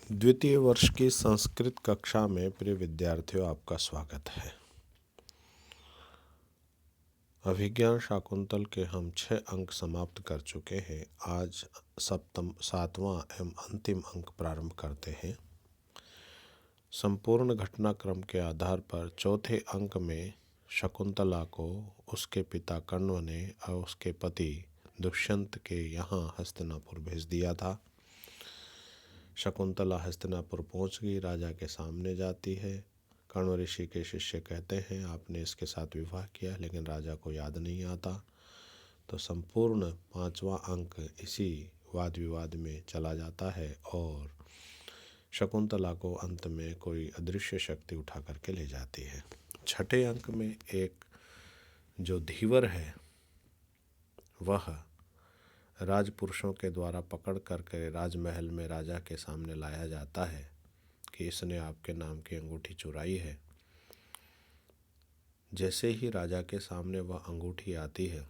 द्वितीय वर्ष की संस्कृत कक्षा में प्रिय विद्यार्थियों, आपका स्वागत है। अभिज्ञान शाकुंतल के हम 6 अंक समाप्त कर चुके हैं। आज सातवां एवं अंतिम अंक प्रारंभ करते हैं। संपूर्ण घटनाक्रम के आधार पर चौथे अंक में शकुंतला को उसके पिता कण्व ने और उसके पति दुष्यंत के यहाँ हस्तिनापुर भेज दिया था। शकुंतला हस्तिनापुर पहुंच गई, राजा के सामने जाती है। कण्व ऋषि के शिष्य कहते हैं, आपने इसके साथ विवाह किया, लेकिन राजा को याद नहीं आता। तो संपूर्ण 5वां अंक इसी वाद विवाद में चला जाता है और शकुंतला को अंत में कोई अदृश्य शक्ति उठा करके ले जाती है। छठे अंक में एक जो धीवर है वह राजपुरुषों के द्वारा पकड़ करके राजमहल में राजा के सामने लाया जाता है कि इसने आपके नाम की अंगूठी चुराई है। जैसे ही राजा के सामने वह अंगूठी आती है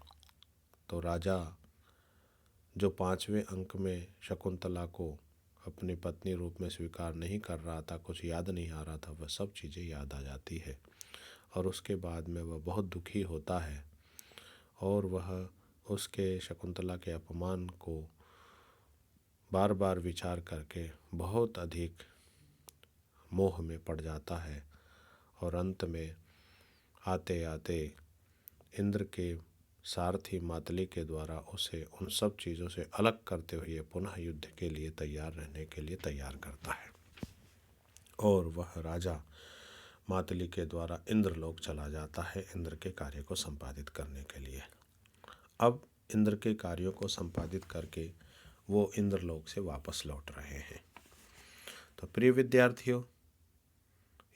तो राजा, जो 5वें अंक में शकुंतला को अपनी पत्नी रूप में स्वीकार नहीं कर रहा था, कुछ याद नहीं आ रहा था, वह सब चीज़ें याद आ जाती है और उसके बाद में वह बहुत दुखी होता है और वह उसके शकुंतला के अपमान को बार बार विचार करके बहुत अधिक मोह में पड़ जाता है और अंत में आते आते इंद्र के सारथी मातली के द्वारा उसे उन सब चीज़ों से अलग करते हुए पुनः युद्ध के लिए तैयार रहने के लिए तैयार करता है और वह राजा मातली के द्वारा इंद्रलोक चला जाता है इंद्र के कार्य को संपादित करने के लिए। अब इंद्र के कार्यों को संपादित करके वो इंद्रलोक से वापस लौट रहे हैं। तो प्रिय विद्यार्थियों,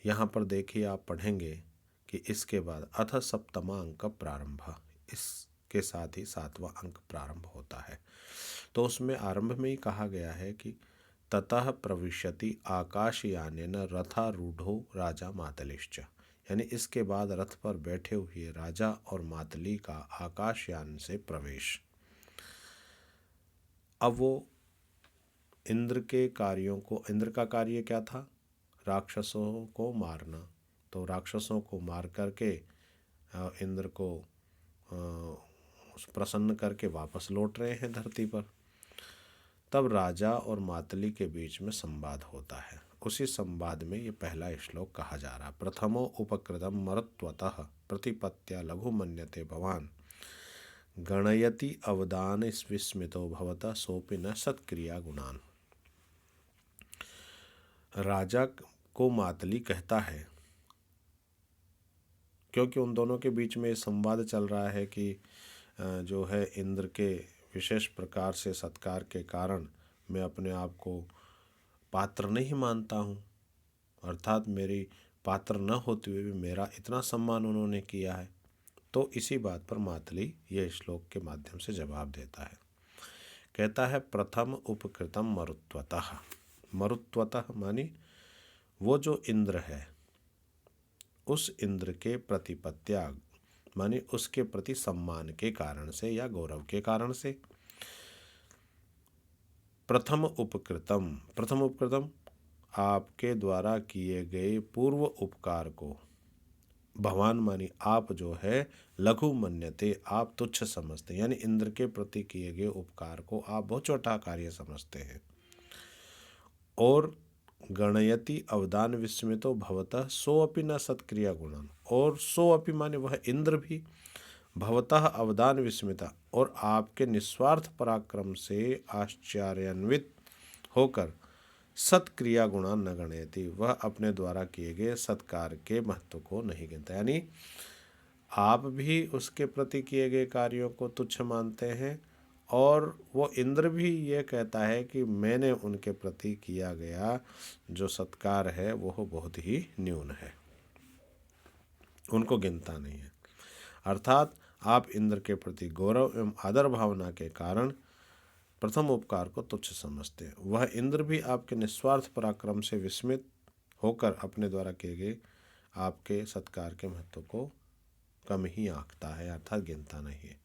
यहाँ पर देखिए, आप पढ़ेंगे कि इसके बाद अथ सप्तमा अंक प्रारंभ, इसके साथ ही 7वां अंक प्रारंभ होता है। तो उसमें आरंभ में ही कहा गया है कि ततः प्रविशति आकाशयानेन रथारूढ़ो राजा मातलिश्च, यानी इसके बाद रथ पर बैठे हुए राजा और मातली का आकाशयान से प्रवेश। अब वो इंद्र के कार्यों को, इंद्र का कार्य क्या था? राक्षसों को मारना। तो राक्षसों को मार करके इंद्र को प्रसन्न करके वापस लौट रहे हैं धरती पर। तब राजा और मातली के बीच में संवाद होता है। उसी संवाद में ये पहला श्लोक कहा जा रहा, प्रथमो उपकृतम मरुत्वतः प्रतिपत्या लघु मन्यते भवान गणयति अवदान विस्मितो भवता सोपि न सत्क्रिया गुणान। राजा को मातली कहता है, क्योंकि उन दोनों के बीच में संवाद चल रहा है कि जो है इंद्र के विशेष प्रकार से सत्कार के कारण मैं अपने आप को पात्र नहीं मानता हूँ, अर्थात मेरी पात्र न होते हुए भी मेरा इतना सम्मान उन्होंने किया है। तो इसी बात पर मातली यह श्लोक के माध्यम से जवाब देता है। कहता है, प्रथम उपकृतम मरुत्वतः। मरुत्वतः मानी वो जो इंद्र है, उस इंद्र के प्रतिपत्या मानी उसके प्रति सम्मान के कारण से या गौरव के कारण से। प्रथम उपकृतम, प्रथम उपकृतम आपके द्वारा किए गए पूर्व उपकार को, भगवान मानी आप जो है, लघु मन्यते आप तुच्छ समझते, यानी इंद्र के प्रति किए गए उपकार को आप बहुत छोटा कार्य समझते हैं। और गणयति अवदान विस्मितो भवतः सोअपि न सत्क्रिया गुणान, और सोअपि माने वह इंद्र भी, भवतः अवदान विस्मिता और आपके निस्वार्थ पराक्रम से आश्चर्यान्वित होकर सत्क्रिया गुणान न गणयति, वह अपने द्वारा किए गए सत्कार के महत्व को नहीं गिनता। यानी आप भी उसके प्रति किए गए कार्यों को तुच्छ मानते हैं और वो इंद्र भी ये कहता है कि मैंने उनके प्रति किया गया जो सत्कार है वो बहुत ही न्यून है, उनको गिनता नहीं है। अर्थात आप इंद्र के प्रति गौरव एवं आदर भावना के कारण प्रथम उपकार को तुच्छ समझते हैं। वह इंद्र भी आपके निस्वार्थ पराक्रम से विस्मित होकर अपने द्वारा किए गए आपके सत्कार के महत्व को कम ही आंकता है, अर्थात गिनता नहीं है।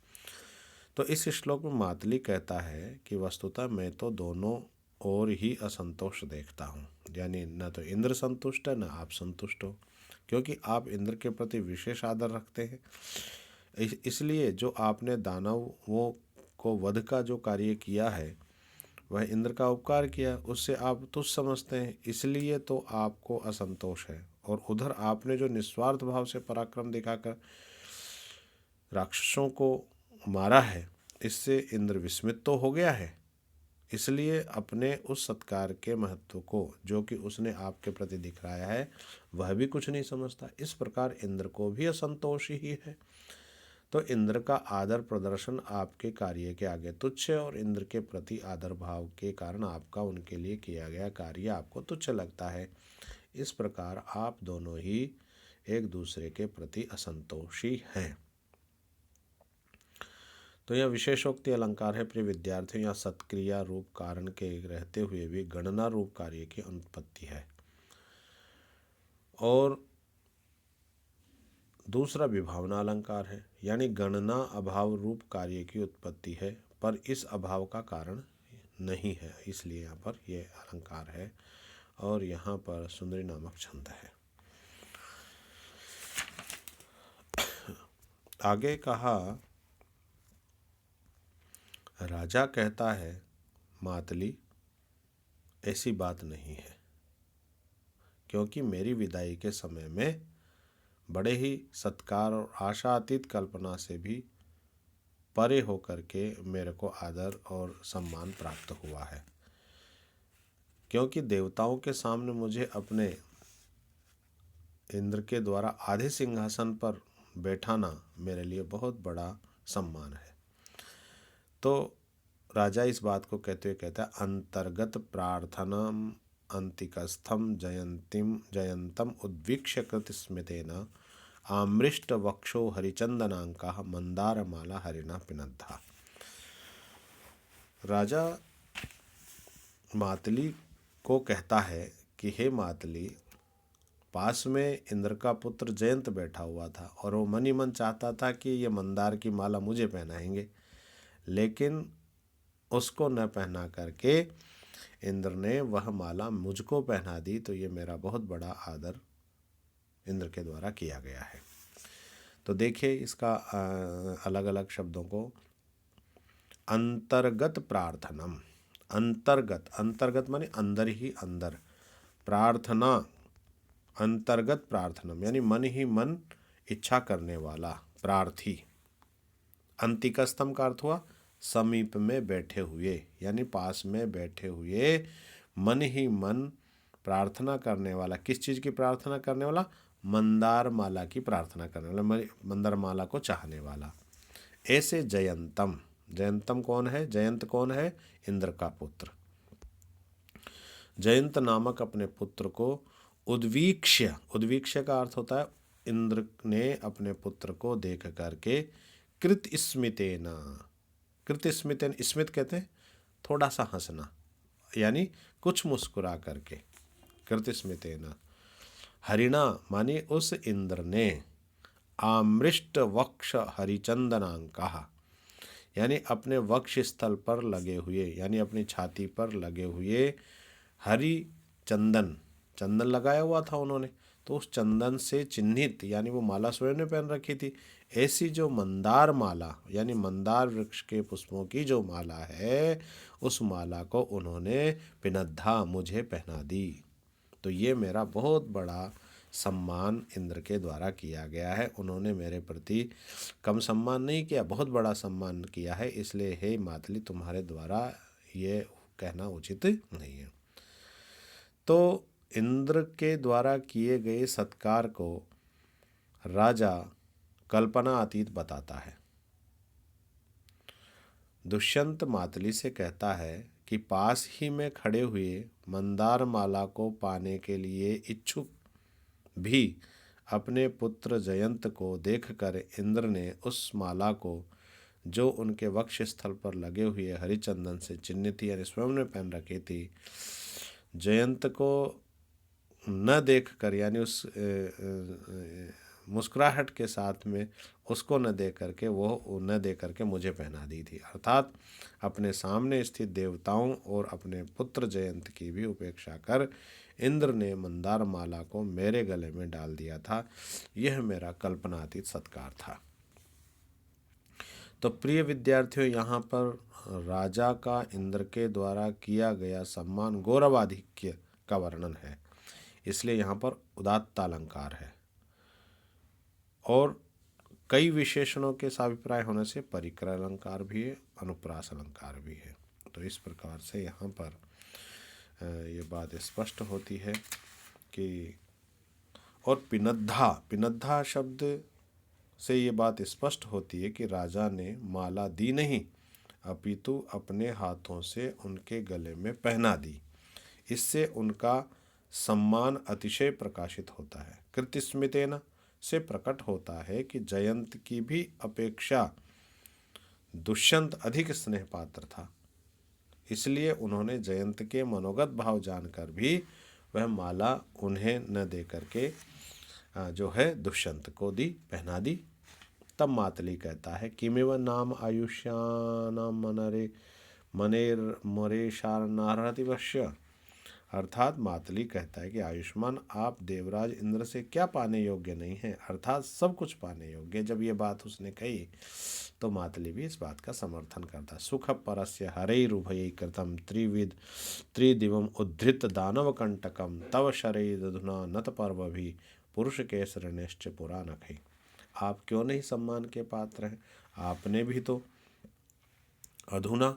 तो इस श्लोक में मातली कहता है कि वस्तुतः मैं तो दोनों ओर ही असंतोष देखता हूँ। यानी न तो इंद्र संतुष्ट है न आप संतुष्ट हो, क्योंकि आप इंद्र के प्रति विशेष आदर रखते हैं। इसलिए जो आपने दानवों को वध का जो कार्य किया है वह इंद्र का उपकार किया, उससे आप तुच्छ समझते हैं, इसलिए तो आपको असंतोष है। और उधर आपने जो निस्वार्थ भाव से पराक्रम दिखाकर राक्षसों को मारा है, इससे इंद्र विस्मित तो हो गया है, इसलिए अपने उस सत्कार के महत्व को जो कि उसने आपके प्रति दिखाया है वह भी कुछ नहीं समझता। इस प्रकार इंद्र को भी असंतोष ही है। तो इंद्र का आदर प्रदर्शन आपके कार्य के आगे तुच्छ है, और इंद्र के प्रति आदर भाव के कारण आपका उनके लिए किया गया कार्य आपको तुच्छ लगता है। इस प्रकार आप दोनों ही एक दूसरे के प्रति असंतोषी हैं। तो यह विशेषोक्ति अलंकार है प्रिय विद्यार्थियों, या सत्क्रिया रूप कारण के रहते हुए भी गणना रूप कार्य की अनुत्पत्ति है। और दूसरा विभावना अलंकार है, यानी गणना अभाव रूप कार्य की उत्पत्ति है, पर इस अभाव का कारण नहीं है, इसलिए यहाँ पर यह अलंकार है। और यहाँ पर सुंदरी नामक छंद है। आगे कहा, राजा कहता है मातली ऐसी बात नहीं है, क्योंकि मेरी विदाई के समय में बड़े ही सत्कार और आशातीत कल्पना से भी परे होकर के मेरे को आदर और सम्मान प्राप्त हुआ है, क्योंकि देवताओं के सामने मुझे अपने इंद्र के द्वारा आधे सिंहासन पर बैठाना मेरे लिए बहुत बड़ा सम्मान है। तो राजा इस बात को कहते हुए कहता है, अंतर्गत प्रार्थनम अंतिकस्थम जयंतम उद्वीक्ष्य कृत स्मितेन आमृष्ट वक्षो हरिचंदनांका मंदारमाला हरिणा पिनद्धा। राजा मातली को कहता है कि हे मातली, पास में इंद्र का पुत्र जयंत बैठा हुआ था और वो मन ही मन चाहता था कि ये मंदार की माला मुझे पहनाएंगे, लेकिन उसको न पहना करके इंद्र ने वह माला मुझको पहना दी, तो ये मेरा बहुत बड़ा आदर इंद्र के द्वारा किया गया है। तो देखिए इसका अलग अलग शब्दों को, अंतर्गत प्रार्थनम, अंतर्गत माने अंदर ही अंदर, प्रार्थना अंतर्गत प्रार्थनम यानी मन ही मन इच्छा करने वाला प्रार्थी। अंतिकस्थम का अर्थ हुआ समीप में बैठे हुए, यानी पास में बैठे हुए मन ही मन प्रार्थना करने वाला। किस चीज़ की प्रार्थना करने वाला? मंदार माला की प्रार्थना करने वाला, मंदार माला को चाहने वाला। ऐसे जयंतम, जयंतम कौन है? जयंत कौन है? इंद्र का पुत्र। जयंत नामक अपने पुत्र को उद्वीक्ष्य, उद्वीक्ष्य का अर्थ होता है इंद्र ने अपने पुत्र को देख करके कृत स्मितेन, कृत स्मितेन, स्मित कहते हैं थोड़ा सा हंसना, यानी कुछ मुस्कुरा करके, कृत स्मितेन हरिणा मानी उस इंद्र ने, आमृष्ट वक्ष हरिचंदनांका यानी अपने वक्ष स्थल पर लगे हुए, यानी अपनी छाती पर लगे हुए हरि चंदन, चंदन लगाया हुआ था उन्होंने, तो उस चंदन से चिन्हित, यानी वो माला स्वयं ने पहन रखी थी, ऐसी जो मंदार माला यानी मंदार वृक्ष के पुष्पों की जो माला है, उस माला को उन्होंने पिनद्धा मुझे पहना दी। तो ये मेरा बहुत बड़ा सम्मान इंद्र के द्वारा किया गया है। उन्होंने मेरे प्रति कम सम्मान नहीं किया, बहुत बड़ा सम्मान किया है, इसलिए हे मातली तुम्हारे द्वारा ये कहना उचित नहीं है। तो इंद्र के द्वारा किए गए सत्कार को राजा कल्पना अतीत बताता है। दुष्यंत मातली से कहता है कि पास ही में खड़े हुए मंदार माला को पाने के लिए इच्छुक भी अपने पुत्र जयंत को देखकर इंद्र ने उस माला को जो उनके वक्ष स्थल पर लगे हुए हरिचंदन से चिन्हित थी, यानी स्वयं ने पहन रखी थी, जयंत को न देख कर, यानी उस मुस्कुराहट के साथ में उसको न दे करके मुझे पहना दी थी। अर्थात अपने सामने स्थित देवताओं और अपने पुत्र जयंत की भी उपेक्षा कर इंद्र ने मंदार माला को मेरे गले में डाल दिया था। यह मेरा कल्पनातीत सत्कार था। तो प्रिय विद्यार्थियों, यहाँ पर राजा का इंद्र के द्वारा किया गया सम्मान गौरवाधिक्य का वर्णन है, इसलिए यहाँ पर उदात्त अलंकार है। और कई विशेषणों के साभिप्राय होने से परिकर अलंकार भी है, अनुप्रास अलंकार भी है। तो इस प्रकार से यहाँ पर ये बात स्पष्ट होती है कि और पिनद्धा शब्द से ये बात स्पष्ट होती है कि राजा ने माला दी नहीं, अपितु अपने हाथों से उनके गले में पहना दी। इससे उनका सम्मान अतिशय प्रकाशित होता है। कृतिस्मितेन से प्रकट होता है कि जयंत की भी अपेक्षा दुष्यंत अधिक स्नेह पात्र था, इसलिए उन्होंने जयंत के मनोगत भाव जानकर भी वह माला उन्हें न दे करके जो है दुष्यंत को दी, पहना दी। तब मातली कहता है किमेव नाम आयुष्यानाम मनेर मरेशार नारहति वश्य। अर्थात मातली कहता है कि आयुष्मान, आप देवराज इंद्र से क्या पाने योग्य नहीं हैं, अर्थात सब कुछ पाने योग्य। जब ये बात उसने कही तो मातली भी इस बात का समर्थन करता। सुख परस्य हरैरुभयै कृतं त्रिदिवम उद्धृत दानव कंटकम तव शरैरधुना नत पर्वभि पुरुष केसरणेश्च पुरा नखै। आप क्यों नहीं सम्मान के पात्र हैं? आपने भी तो अधुना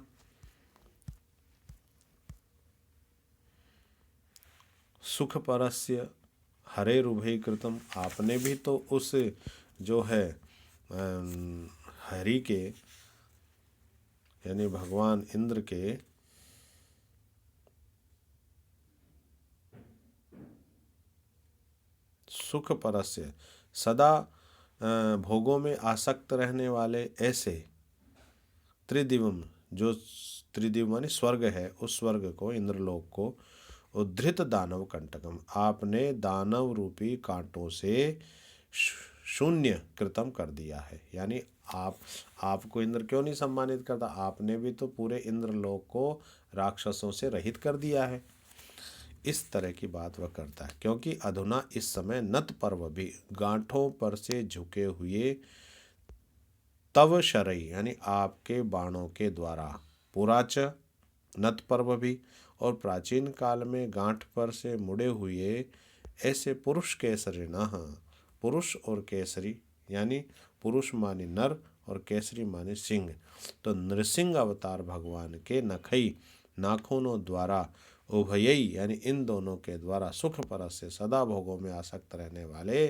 सुख परस्य हरेरुभय कृतम, आपने भी तो उस जो है हरि के यानी भगवान इंद्र के सुख परस्य सदा भोगों में आसक्त रहने वाले ऐसे त्रिदिवम, जो त्रिदिव माने स्वर्ग है, उस स्वर्ग को, इंद्रलोक को उद्धृत दानव कंटकम, आपने दानव रूपी कांटों से शून्य कृतम कर दिया है। यानी आपको इंद्र क्यों नहीं सम्मानित करता? आपने भी तो पूरे इंद्रलोक को राक्षसों से रहित कर दिया है। इस तरह की बात वह करता है, क्योंकि अधुना इस समय नत पर्व भी, गांठों पर से झुके हुए, तव शरई यानी आपके बाणों के द्वारा, पुराच नत पर्व भी, और प्राचीन काल में गांठ पर से मुड़े हुए ऐसे पुरुष केसरी न, पुरुष और केसरी यानी पुरुष माने नर और केसरी माने सिंह, तो नृसिंह अवतार भगवान के नखई नाखूनों द्वारा उभयई यानी इन दोनों के द्वारा सुख परस से सदा भोगों में आसक्त रहने वाले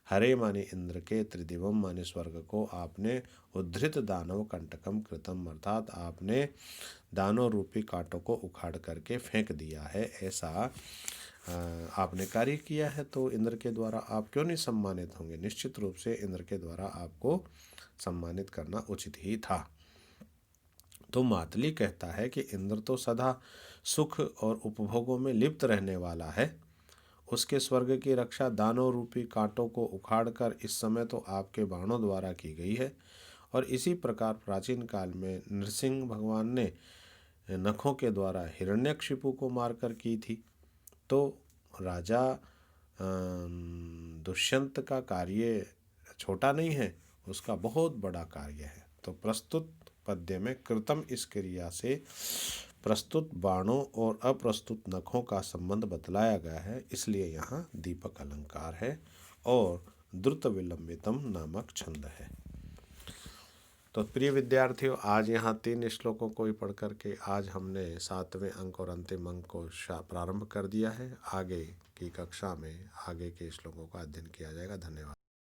हरे माने इंद्र के त्रिदिवम माने स्वर्ग को आपने उद्धृत दानव कंटकम कृतम, अर्थात आपने दानव रूपी कांटों को उखाड़ करके फेंक दिया है, ऐसा आपने कार्य किया है। तो इंद्र के द्वारा आप क्यों नहीं सम्मानित होंगे? निश्चित रूप से इंद्र के द्वारा आपको सम्मानित करना उचित ही था। तो मातली कहता है कि इंद्र तो सदा सुख और उपभोगों में लिप्त रहने वाला है, उसके स्वर्ग की रक्षा दानव रूपी कांटों को उखाड़कर इस समय तो आपके बाणों द्वारा की गई है। और इसी प्रकार प्राचीन काल में नृसिंह भगवान ने नखों के द्वारा हिरण्यकशिपु को मारकर की थी। तो राजा दुष्यंत का कार्य छोटा नहीं है, उसका बहुत बड़ा कार्य है। तो प्रस्तुत पद्य में कृतम इस क्रिया से प्रस्तुत बाणों और अप्रस्तुत नखों का संबंध बतलाया गया है, इसलिए यहाँ दीपक अलंकार है और द्रुत विलंबितम नामक छंद है। तो प्रिय विद्यार्थियों, आज यहाँ 3 श्लोकों को ही पढ़ करके आज हमने 7वें अंक और अंतिम अंक को प्रारंभ कर दिया है। आगे की कक्षा में आगे के श्लोकों का अध्ययन किया जाएगा। धन्यवाद।